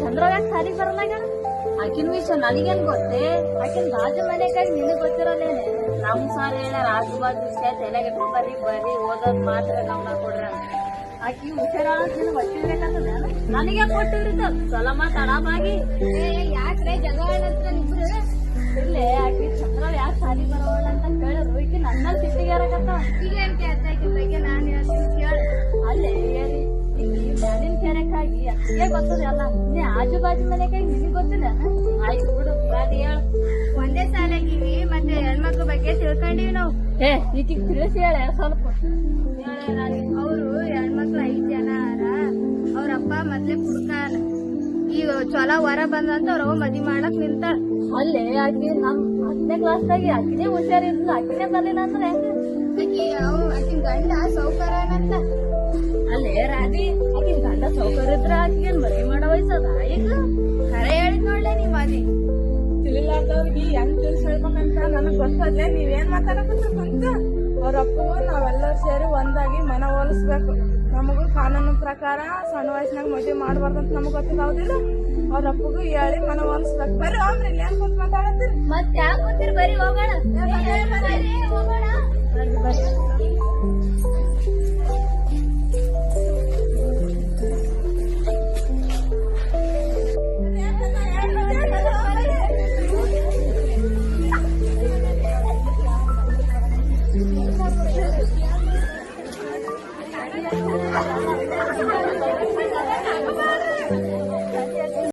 ಚಂದ್ರವ್ಯಾಗ ಸಾರಿ ಬರಲಾಗ ಆಕಿನ ವಿಷಯ ನನಗೇನ್ ಗೊತ್ತೇ ಆಕಿನ ಬಾಜು ಮನೆಗಾಗಿ ನಿನಗ್ ಗೊತ್ತಿರೋದೇನೆ ನಮ್ ಸಾರ್ ಹೇಳ ರಾಜು ಬಾಜು ವಿಷಯ ತಲೆಗೆ ಬರೀ ಓದೋದ್ ಮಾತ್ರ ಗಮನ ಕೊಡ್ರ ಆಕಿ ಹುಷಾರ ಒಟ್ಟಿರ್ಬೇಕಂತದ ನನಗೆ ಕೊಟ್ಟಿರ್ತ ಸಲ ಮಾತಾಡಾಗಿ ಯಾಕ್ರೆ ಜಗಳ ನಿಬ್ರು ಇರ್ಲಿ ಆಕಿ ಚಂದ್ರ ಯಾಕೆ ಸಾಲಿ ಬರೋವಳ ಅಂತ ಕೇಳಿದ್ರು ಈಕಿ ನನ್ನಲ್ಲಿ ಸಿಟ್ಟಿಗಾರಕತ್ತ ಈಗ ಏನ್ ಕೇಳ್ತಾ ಆಕಿ ಬಗ್ಗೆ ನಾನ್ ಹೇಳ್ತೀನಿ ಕೇಳ ಅಲ್ಲೇ ಹೇಳಿ ಮ್ಯಾಲಿನ ಕೆರೆಕಾಗಿ ಅಷ್ಟೇ ಗೊತ್ತದ ಅಲ್ಲ ನೀ ಆಜು ಬಾಜು ಮನೆಗಾಗಿ ನಿನಗ್ ಗೊತ್ತಿಲ್ಲ ಆಯ್ತು ಬಿಡು ಬಾಡಿ ಹೇಳ ಒಂದೇ ಸಾಲಾಗಿವಿ ಮತ್ತೆ ಹೆಣ್ಮಕ್ಳ ಬಗ್ಗೆ ತಿಳ್ಕೊಂಡಿವಿ ನಾವು ಈಕಿ ತಿಳಿಸಿ ಹೇಳ ಸ್ವಲ್ಪ ಅವ್ರು ಹೆಣ್ಮಕ್ಳು 5 ಜನ ಅವ್ರ ಅಪ್ಪ ಮೊದ್ಲೇ ಕುಡ್ಕಾನ ಈಗ ಚೊಲೋ ಹೊರ ಬಂದಂತ ಅವ್ರವ ಮದ್ವಿ ಮಾಡಕ್ ನಿಂತಾಳ ಅಲ್ಲೇ ಆಕಿ ನಮ್ 10ನೇ ಕ್ಲಾಸ್ದಾಗಿ ಆಕಿನೇ ಹುಷಾರಿರ್ಲಿಲ್ಲ ಆಕಿನೇ ಬರ್ಲಿಲ್ಲ ಅಂದ್ರೆ ಆಕಿನ ಗಂಡ ಸೌಕರ್ಯನಂತ ಅಲ್ಲೇ ರಾಜಿ ಆಕಿನ ಗಂಡ ಸೌಕರ್ಯ ಇದ್ರ ಆಕಿಗೇನ್ ಮದ್ವಿ ಮಾಡೋ ವಯಸ್ಸದ ಈಗ ಖರೆ ಹೇಳಿದ್ ನೋಡ್ಲೆ ನೀವ್ ಮದಿ ತಿಳಿಲಾರ್ದವ್ರಿಗೆ ಹೆಂಗ್ ತಿಳಿಸ್ ಹೇಳ್ಬೇಕಂತ ನನಗ್ ಗೊತ್ತದ್ಲೆ ನೀವೇನ್ ಮಾತಾಡಕಂತ ಅವ್ರಪ್ಪಗೂ ನಾವೆಲ್ಲರೂ ಸೇರಿ ಒಂದಾಗಿ ಮನ ಹೋಲಿಸ್ಬೇಕು ನಮಗೂ ಕಾನೂನು ಪ್ರಕಾರ ಸಣ್ಣ ವಯಸ್ಸಿನಾಗ ಮದುವೆ ಮಾಡಬಾರ್ದಂತ ನಮಗ್ ಗೊತ್ತಿಲ್ಲ ಅವ್ರಪ್ಪಗೂ ಹೇಳಿ ಮನ ಹೋಲಿಸ್ಬೇಕು ಬರ್ರಿ ಹೋಗ್ರಿ ಇಲ್ಲಿ ಏನ್ ಕುಂತ ಮಾತಾಡತ್ತೀರಿ ಮತ್ ಯಾಕೆ ಬರ್ರಿ ಹೋಗೋಣ ಬರ್ರಿ